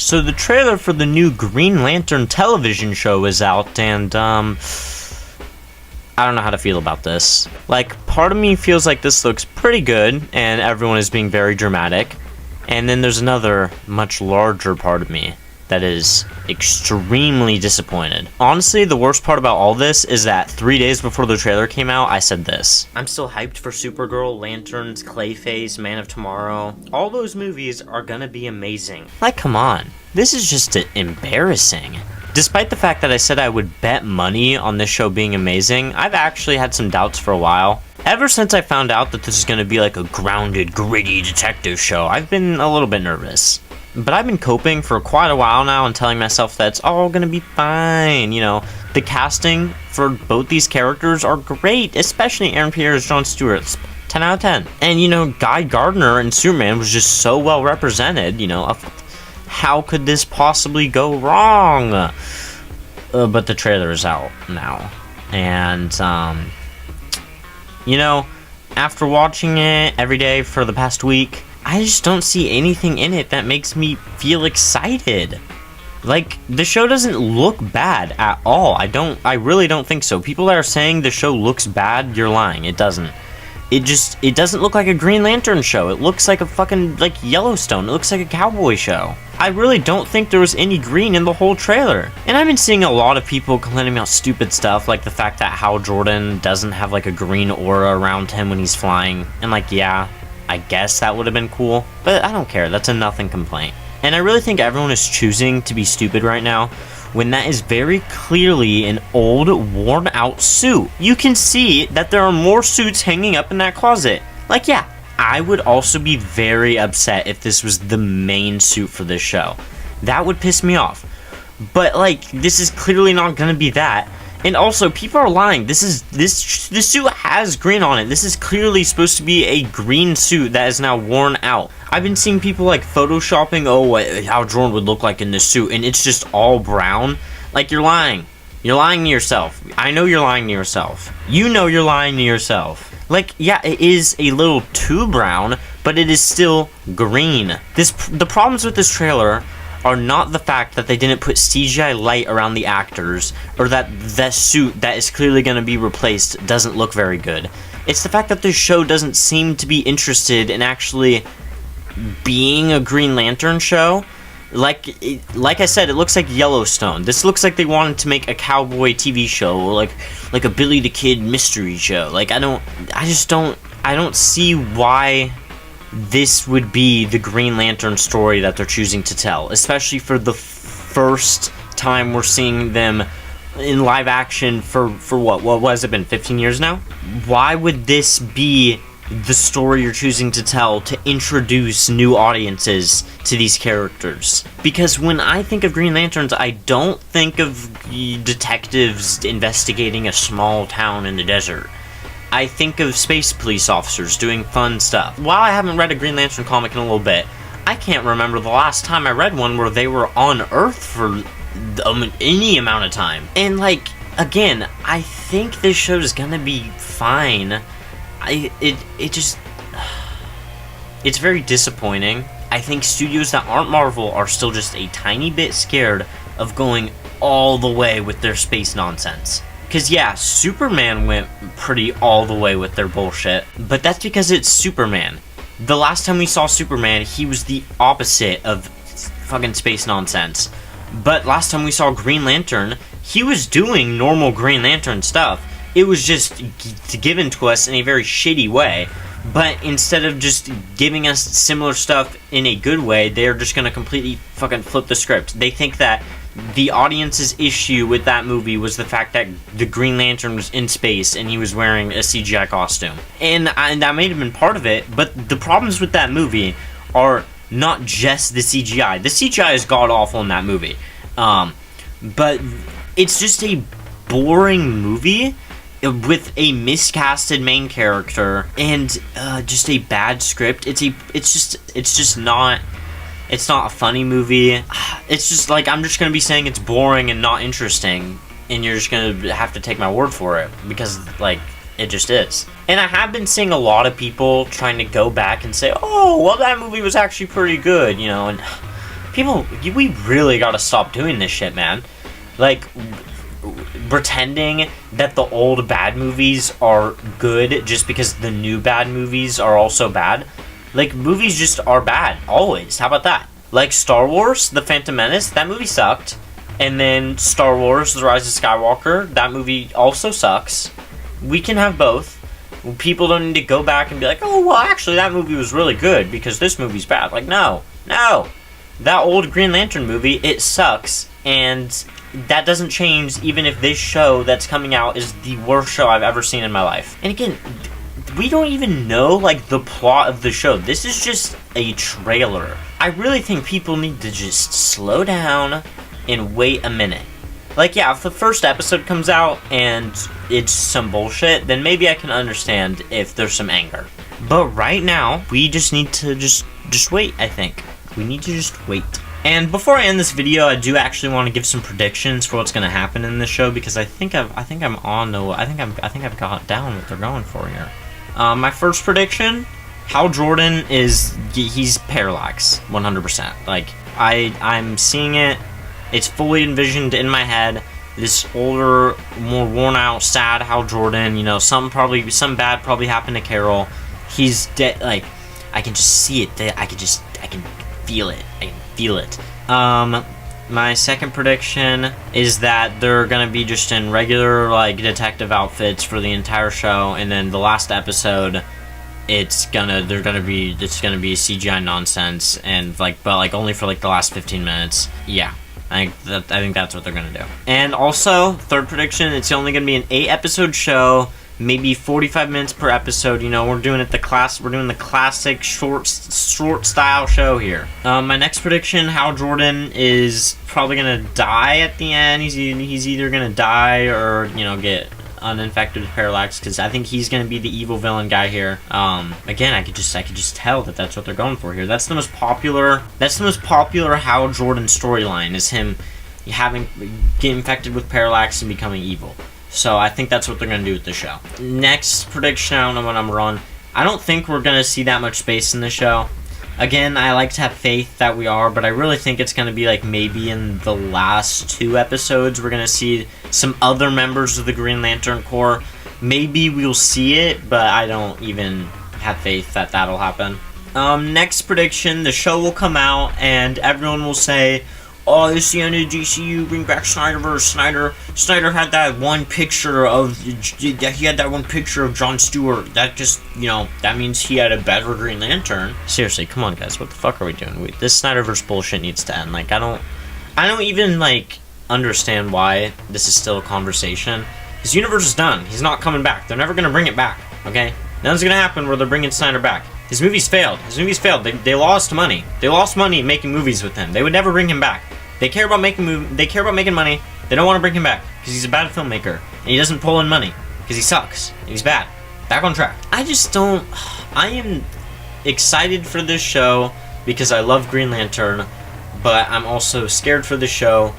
So the trailer for the new Green Lantern television show is out, and I don't know how to feel about this. Like, part of me feels like this looks pretty good, and everyone is being very dramatic. And then there's another, much larger part of me that is extremely disappointed. Honestly, the worst part about all this is that 3 days before the trailer came out, I said this: I'm still hyped for Supergirl, Lanterns, Clayface, Man of Tomorrow. All those movies are gonna be amazing. Like, come on. This is just embarrassing. Despite the fact that I said I would bet money on this show being amazing, I've actually had some doubts for a while. Ever since I found out that this is going to be like a grounded, gritty detective show, I've been a little bit nervous. But I've been coping for quite a while now and telling myself that it's all going to be fine. You know, the casting for both these characters are great, especially Aaron Pierre as Jon Stewart's 10 out of 10. And, you know, Guy Gardner in Superman was just so well represented, you know. How could this possibly go wrong? But the trailer is out now. And, you know, after watching it every day for the past week, I just don't see anything in it that makes me feel excited. Like, the show doesn't look bad at all. I really don't think so. People that are saying the show looks bad, you're lying. It doesn't. It doesn't look like a Green Lantern show. It looks like a fucking, like, Yellowstone. It looks like a cowboy show. I really don't think there was any green in the whole trailer. And I've been seeing a lot of people complaining about stupid stuff, like the fact that Hal Jordan doesn't have, like, a green aura around him when he's flying. And, like, yeah, I guess that would have been cool. But I don't care. That's a nothing complaint. And I really think everyone is choosing to be stupid right now, when that is very clearly an old, worn-out suit. You can see that there are more suits hanging up in that closet. Like, yeah, I would also be very upset if this was the main suit for this show. That would piss me off. But, like, this is clearly not gonna be that. And also, people are lying. This suit has green on it. This is clearly supposed to be a green suit that is now worn out. I've been seeing people, like, photoshopping, how Jordan would look like in this suit, and it's just all brown. Like, you're lying. You're lying to yourself. I know you're lying to yourself. You know you're lying to yourself. Like, yeah, it is a little too brown, but it is still green. The problems with this trailer are not the fact that they didn't put CGI light around the actors, or that the suit that is clearly going to be replaced doesn't look very good. It's the fact that this show doesn't seem to be interested in actually being a Green Lantern show. Like I said, it looks like Yellowstone. This looks like they wanted to make a cowboy TV show, or like a Billy the Kid mystery show. Like, I don't see why this would be the Green Lantern story that they're choosing to tell, especially for the first time we're seeing them in live action for what has it been, 15 years now? Why would this be the story you're choosing to tell to introduce new audiences to these characters? Because when I think of Green Lanterns, I don't think of detectives investigating a small town in the desert. I think of space police officers doing fun stuff. While I haven't read a Green Lantern comic in a little bit, I can't remember the last time I read one where they were on Earth for any amount of time. And, like, again, I think this show is gonna be fine. It's very disappointing. I think studios that aren't Marvel are still just a tiny bit scared of going all the way with their space nonsense. Because, yeah, Superman went pretty all the way with their bullshit, but that's because it's Superman. The last time we saw Superman, he was the opposite of fucking space nonsense. But last time we saw Green Lantern, he was doing normal Green Lantern stuff. It was just given to us in a very shitty way. But instead of just giving us similar stuff in a good way, they're just gonna completely fucking flip the script. They think that the audience's issue with that movie was the fact that the Green Lantern was in space and he was wearing a CGI costume. And that may have been part of it, but the problems with that movie are not just the CGI. The CGI is god-awful in that movie. But it's just a boring movie with a miscasted main character and just a bad script. It's just not a funny movie. It's just like, I'm just gonna be saying it's boring and not interesting, and you're just gonna have to take my word for it, because, like, it just is. And I have been seeing a lot of people trying to go back and say, oh, well, that movie was actually pretty good, you know, and People, we really gotta stop doing this shit, man. Like, pretending that the old bad movies are good just because the new bad movies are also bad. Like, movies just are bad, always. How about that? Like, Star Wars, The Phantom Menace, that movie sucked. And then Star Wars, The Rise of Skywalker, that movie also sucks. We can have both. People don't need to go back and be like, oh, well, actually, that movie was really good because this movie's bad. Like, no. That old Green Lantern movie, it sucks. And that doesn't change even if this show that's coming out is the worst show I've ever seen in my life. And again, we don't even know, like, the plot of the show. This is just a trailer. I really think people need to just slow down and wait a minute. Like, yeah, if the first episode comes out and it's some bullshit, then maybe I can understand if there's some anger. But right now, we just need to just wait, I think. We need to just wait. And before I end this video, I do actually want to give some predictions for what's going to happen in this show, because I think I've got down what they're going for here. My first prediction, Hal Jordan he's Parallax, 100%. Like, I'm seeing it. It's fully envisioned in my head. This older, more worn out, sad Hal Jordan. You know, some bad probably happened to Carol. He's dead. Like, I can just see it. I can feel it. I can feel it. My second prediction is that they're gonna be just in regular, like, detective outfits for the entire show, and then the last episode, it's gonna be CGI nonsense, and but only for like the last 15 minutes. Yeah. I think that's what they're gonna do. And also, third prediction, it's only gonna be an 8-episode show, maybe 45 minutes per episode. You know, we're doing the classic short style show here. My next prediction, Hal Jordan is probably gonna die at the end. He's either gonna die or, you know, get uninfected with Parallax, because I think he's gonna be the evil villain guy here. Again, I could just tell that that's what they're going for here. That's the most popular Hal Jordan storyline, is him get infected with Parallax and becoming evil. So I think that's what they're gonna do with the show. Next prediction, I don't know what number we're on. I don't think we're gonna see that much space in the show. Again, I like to have faith that we are, but I really think it's going to be like maybe in the last 2 episodes we're going to see some other members of the Green Lantern Corps. Maybe we'll see it, but I don't even have faith that that'll happen. Next prediction, the show will come out and everyone will say, oh, this is the end of the DCU, bring back Snyderverse. Snyder had that one picture of Jon Stewart. That just, you know, that means he had a better Green Lantern. Seriously, come on, guys, what the fuck are we doing? This Snyderverse bullshit needs to end. Like, I don't even, like, understand why this is still a conversation. His universe is done. He's not coming back. They're never gonna bring it back, okay? Nothing's gonna happen where they're bringing Snyder back. His movies failed. They lost money. They lost money making movies with him. They would never bring him back. They care about making money. They don't want to bring him back because he's a bad filmmaker and he doesn't pull in money because he sucks and he's bad. Back on track. I am excited for this show because I love Green Lantern, but I'm also scared for the show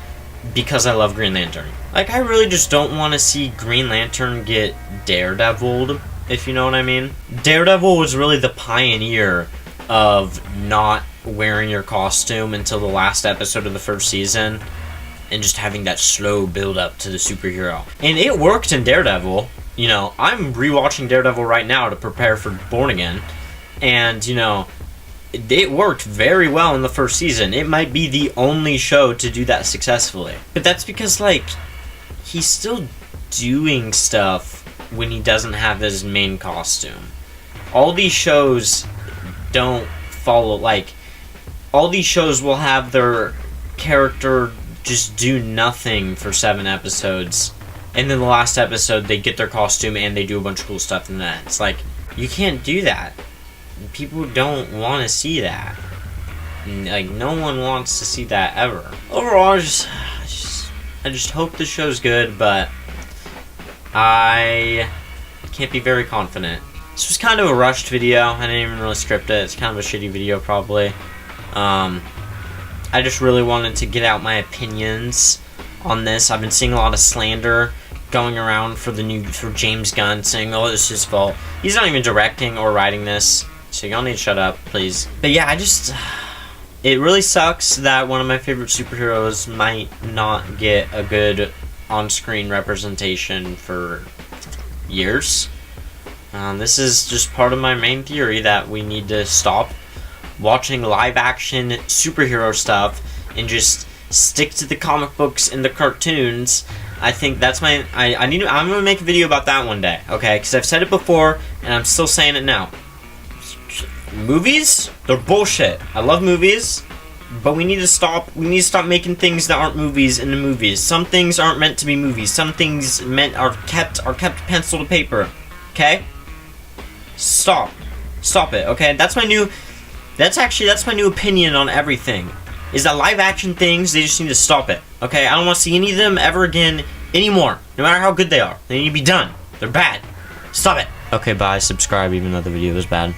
because I love Green Lantern. Like, I really just don't want to see Green Lantern get Daredevil'd, if you know what I mean. Daredevil was really the pioneer of not wearing your costume until the last episode of the first season and just having that slow build up to the superhero. And it worked in Daredevil. You know, I'm rewatching Daredevil right now to prepare for Born Again, and, you know, it worked very well in the first season. It might be the only show to do that successfully. But that's because, like, he's still doing stuff when he doesn't have his main costume. All these shows don't follow, like, all these shows will have their character just do nothing for 7 episodes, and then the last episode they get their costume and they do a bunch of cool stuff in that. It's like, you can't do that. People don't want to see that. Like, no one wants to see that ever. Overall, I just hope the show's good, but I can't be very confident. This was kind of a rushed video. I didn't even really script it. It's kind of a shitty video, probably. I just really wanted to get out my opinions on this. I've been seeing a lot of slander going around for James Gunn, saying, oh, this is his fault. He's not even directing or writing this, so y'all need to shut up, please. But yeah, it really sucks that one of my favorite superheroes might not get a good on-screen representation for years. This is just part of my main theory that we need to stop watching live-action superhero stuff and just stick to the comic books and the cartoons. I think that's my... I'm gonna make a video about that one day, okay? Because I've said it before, and I'm still saying it now. Movies? They're bullshit. I love movies, but we need to stop. We need to stop making things that aren't movies into movies. Some things aren't meant to be movies. Some things are kept pencil to paper. Okay? Stop it. Okay? That's my new opinion on everything. Is that live action things, they just need to stop it. Okay? I don't want to see any of them ever again anymore. No matter how good they are. They need to be done. They're bad. Stop it. Okay, bye. Subscribe even though the video was bad.